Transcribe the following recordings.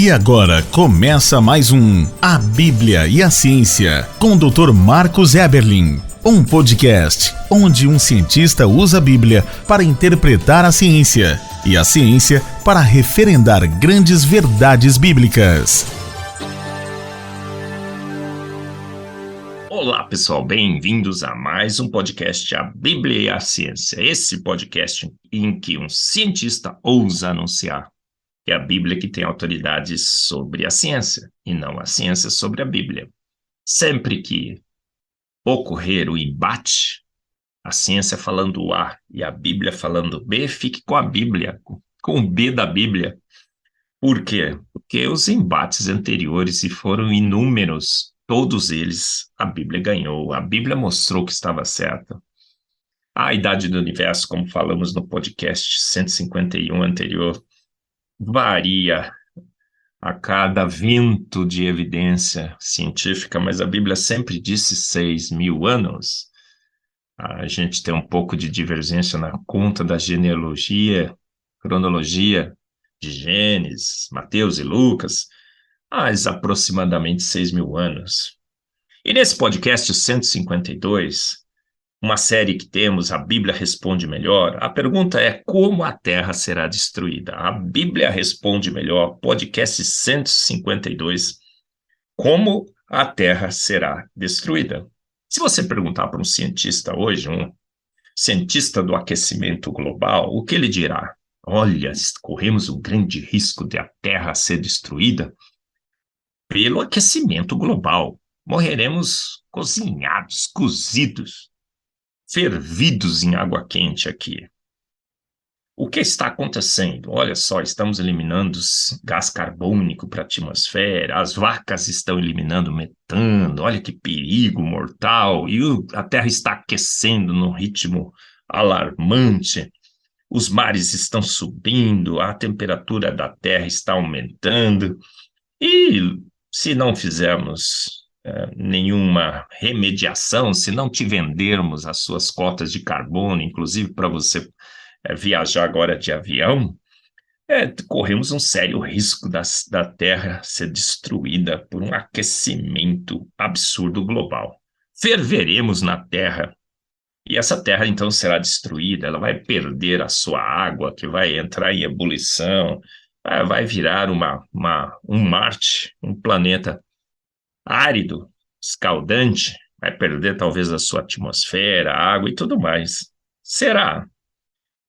E agora começa mais um A Bíblia e a Ciência, com o Dr. Marcos Eberlin. Um podcast onde um cientista usa a Bíblia para interpretar a ciência e a ciência para referendar grandes verdades bíblicas. Olá pessoal, bem-vindos a mais um podcast A Bíblia e a Ciência. Esse podcast em que um cientista ousa anunciar que é a Bíblia que tem autoridade sobre a ciência e não a ciência sobre a Bíblia. Sempre que ocorrer o embate, a ciência falando A e a Bíblia falando B, fique com a Bíblia, com o B da Bíblia. Por quê? Porque os embates anteriores, e foram inúmeros, todos eles, a Bíblia ganhou. A Bíblia mostrou que estava certa. A idade do universo, como falamos no podcast 151 anterior, varia a cada vento de evidência científica, mas a Bíblia sempre disse 6.000 anos. A gente tem um pouco de divergência na conta da genealogia, cronologia de Gênesis, Mateus e Lucas, mas aproximadamente 6.000 anos. E nesse podcast 152, uma série que temos, A Bíblia Responde Melhor, a pergunta é: como a Terra será destruída? A Bíblia Responde Melhor, podcast 152, como a Terra será destruída? Se você perguntar para um cientista hoje, um cientista do aquecimento global, o que ele dirá? Olha, corremos um grande risco de a Terra ser destruída pelo aquecimento global. Morreremos cozinhados, cozidos, fervidos em água quente aqui. O que está acontecendo? Olha só, estamos eliminando gás carbônico para a atmosfera, as vacas estão eliminando metano, olha que perigo mortal, e a Terra está aquecendo num ritmo alarmante, os mares estão subindo, a temperatura da Terra está aumentando, e se não fizermos nenhuma remediação, se não te vendermos as suas cotas de carbono, inclusive para você viajar agora de avião, corremos um sério risco da Terra ser destruída por um aquecimento absurdo global. Ferveremos na Terra, e essa Terra então será destruída, ela vai perder a sua água, que vai entrar em ebulição, vai virar um Marte, um planeta árido, escaldante, vai perder talvez a sua atmosfera, a água e tudo mais. Será?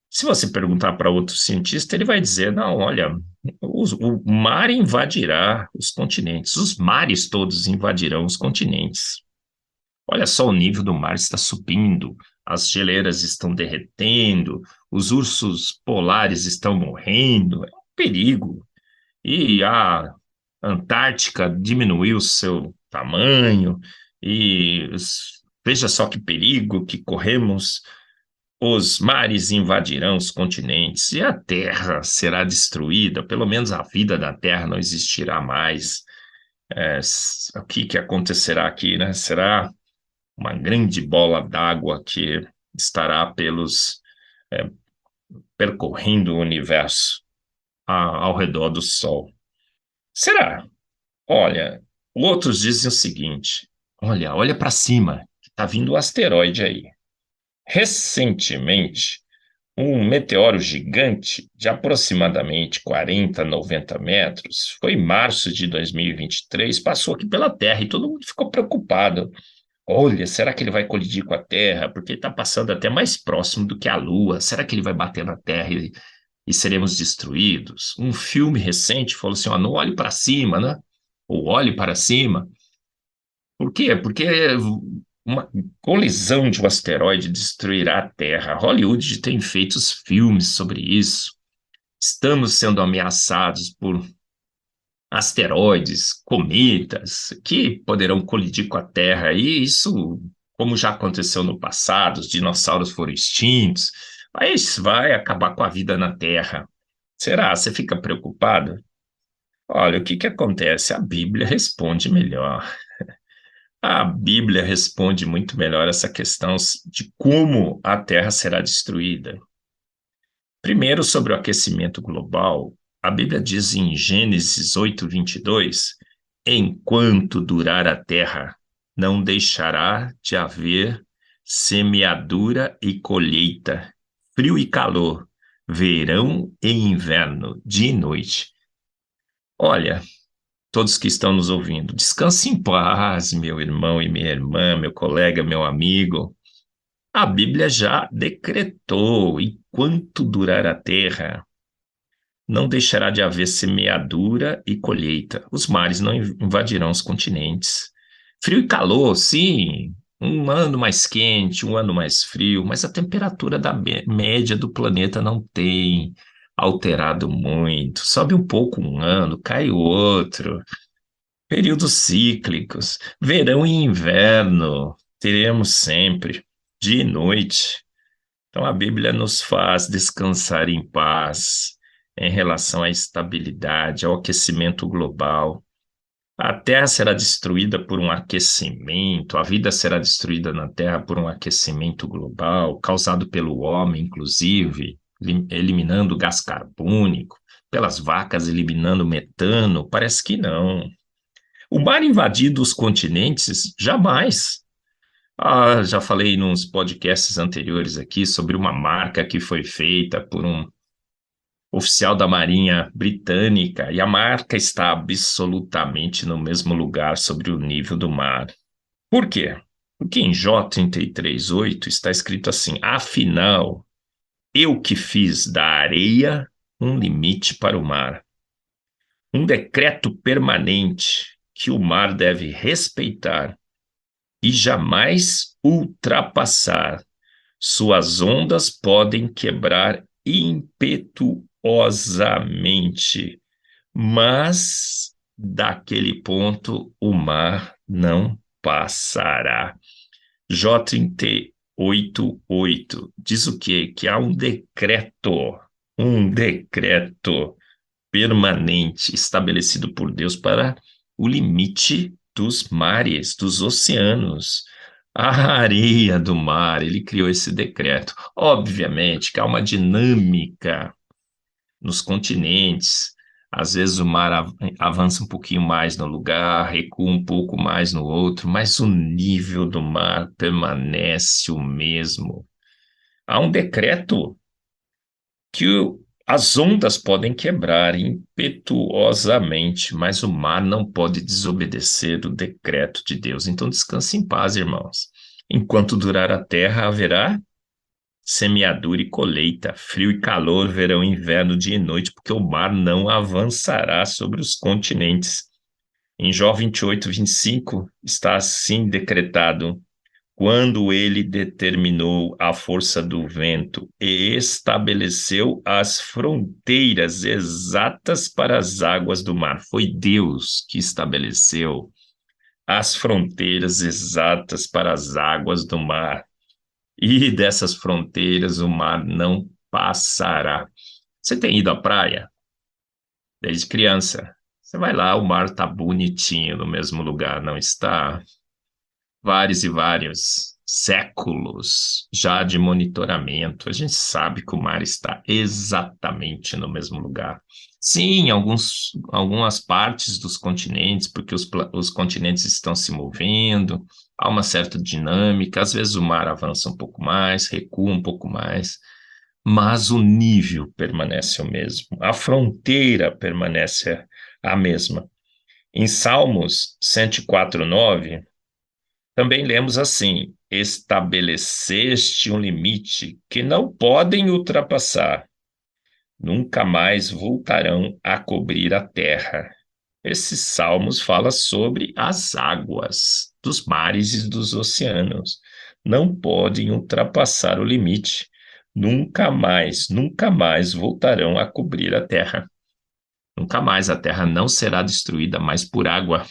Se você perguntar para outro cientista, ele vai dizer: não, olha, o mar invadirá os continentes, os mares todos invadirão os continentes. Olha só, o nível do mar está subindo, as geleiras estão derretendo, os ursos polares estão morrendo, é um perigo. E a Antártica diminuiu seu tamanho, e veja só que perigo que corremos. Os mares invadirão os continentes e a Terra será destruída, pelo menos a vida da Terra não existirá mais. O que acontecerá aqui, né? Será uma grande bola d'água que estará percorrendo o universo ao redor do Sol. Será? Olha, outros dizem o seguinte: olha para cima, que está vindo um asteroide aí. Recentemente, um meteoro gigante de aproximadamente 40, 90 metros, foi em março de 2023, passou aqui pela Terra e todo mundo ficou preocupado. Olha, será que ele vai colidir com a Terra? Porque ele está passando até mais próximo do que a Lua. Será que ele vai bater na Terra e seremos destruídos? Um filme recente falou assim: não olhe para cima, né? Ou olhe para cima. Por quê? Porque uma colisão de um asteroide destruirá a Terra. Hollywood tem feito filmes sobre isso. Estamos sendo ameaçados por asteroides, cometas, que poderão colidir com a Terra. E isso, como já aconteceu no passado, os dinossauros foram extintos, mas vai acabar com a vida na Terra. Será? Você fica preocupado? Olha, o que acontece? A Bíblia responde melhor. A Bíblia responde muito melhor essa questão de como a Terra será destruída. Primeiro, sobre o aquecimento global, A Bíblia diz em Gênesis 8:22, enquanto durar a terra, não deixará de haver semeadura e colheita, frio e calor, verão e inverno, dia e noite. Olha, todos que estão nos ouvindo, descanse em paz, meu irmão e minha irmã, meu colega, meu amigo. A Bíblia já decretou, enquanto durar a terra, não deixará de haver semeadura e colheita. Os mares não invadirão os continentes. Frio e calor, sim, um ano mais quente, um ano mais frio, mas a temperatura da média do planeta não tem alterado muito. Sobe um pouco um ano, cai o outro. Períodos cíclicos, verão e inverno, teremos sempre, dia e noite. Então a Bíblia nos faz descansar em paz em relação à estabilidade, ao aquecimento global. A Terra será destruída por um aquecimento, a vida será destruída na Terra por um aquecimento global, causado pelo homem, inclusive, eliminando gás carbônico, pelas vacas eliminando metano. Parece que não. O mar invadindo os continentes, jamais. Já falei nos podcasts anteriores aqui sobre uma marca que foi feita por um oficial da Marinha Britânica, e a marca está absolutamente no mesmo lugar sobre o nível do mar. Por quê? Porque em Jó 33:8 está escrito assim: afinal, eu que fiz da areia um limite para o mar, um decreto permanente que o mar deve respeitar e jamais ultrapassar. Suas ondas podem quebrar impetuosamente, mas daquele ponto o mar não passará. Jó 38:8 diz o quê? Que há um decreto permanente estabelecido por Deus para o limite dos mares, dos oceanos. A areia do mar, ele criou esse decreto. Obviamente que há uma dinâmica nos continentes. Às vezes o mar avança um pouquinho mais no lugar, recua um pouco mais no outro, mas o nível do mar permanece o mesmo. Há um decreto que as ondas podem quebrar impetuosamente, mas o mar não pode desobedecer o decreto de Deus. Então descanse em paz, irmãos. Enquanto durar a terra, haverá semeadura e colheita, frio e calor, verão e inverno, dia e noite, porque o mar não avançará sobre os continentes. Em Jó 28:25 está assim decretado: quando ele determinou a força do vento e estabeleceu as fronteiras exatas para as águas do mar. Foi Deus que estabeleceu as fronteiras exatas para as águas do mar. E dessas fronteiras o mar não passará. Você tem ido à praia desde criança? Você vai lá, o mar está bonitinho no mesmo lugar, não está? Vários e vários séculos já de monitoramento, a gente sabe que o mar está exatamente no mesmo lugar. Sim, algumas partes dos continentes, porque os continentes estão se movendo, há uma certa dinâmica, às vezes o mar avança um pouco mais, recua um pouco mais, mas o nível permanece o mesmo, a fronteira permanece a mesma. Em Salmos 104:9, também lemos assim: estabeleceste um limite que não podem ultrapassar, nunca mais voltarão a cobrir a terra. Esses salmos falam sobre as águas dos mares e dos oceanos. Não podem ultrapassar o limite. Nunca mais voltarão a cobrir a terra. Nunca mais a terra não será destruída mais por água.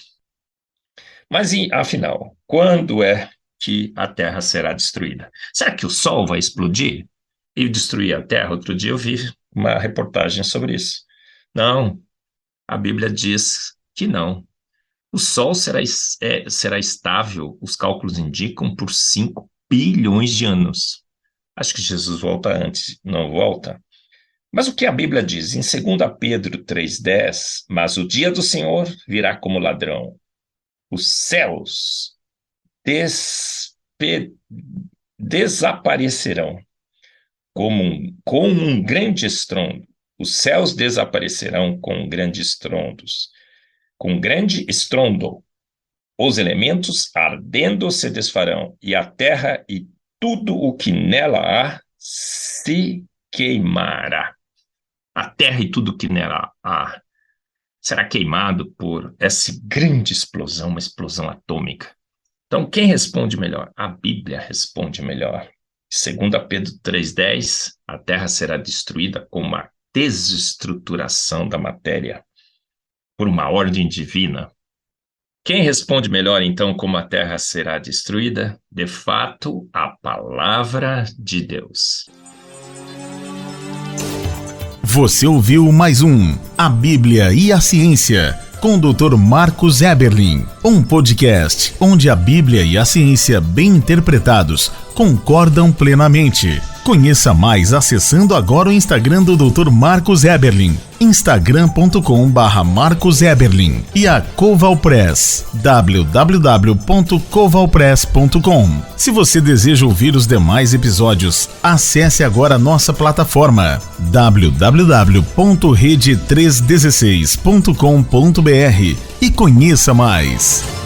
Mas, afinal, quando é que a Terra será destruída? Será que o Sol vai explodir e destruir a Terra? Outro dia eu vi uma reportagem sobre isso. Não, a Bíblia diz que não. O Sol será estável, os cálculos indicam, por 5 bilhões de anos. Acho que Jesus volta antes, não volta? Mas o que a Bíblia diz em 2 Pedro 3,10? Mas o dia do Senhor virá como ladrão. Os céus desaparecerão com um grande estrondo. Os céus desaparecerão com grande estrondo. Os elementos ardendo se desfarão, e a terra e tudo o que nela há se queimará. A terra e tudo o que nela há será queimado por essa grande explosão, uma explosão atômica. Então, quem responde melhor? A Bíblia responde melhor. 2 Pedro 3,10, a terra será destruída com uma desestruturação da matéria, por uma ordem divina. Quem responde melhor, então, como a terra será destruída? De fato, a palavra de Deus. Você ouviu mais um A Bíblia e a Ciência, com o Dr. Marcos Eberlin, um podcast onde a Bíblia e a ciência bem interpretados concordam plenamente. Conheça mais acessando agora o Instagram do Dr. Marcos Eberlin, instagram.com/Marcos Eberlin, e a Coval Press, www.covalpress.com. Se você deseja ouvir os demais episódios, acesse agora a nossa plataforma www.rede316.com.br e conheça mais.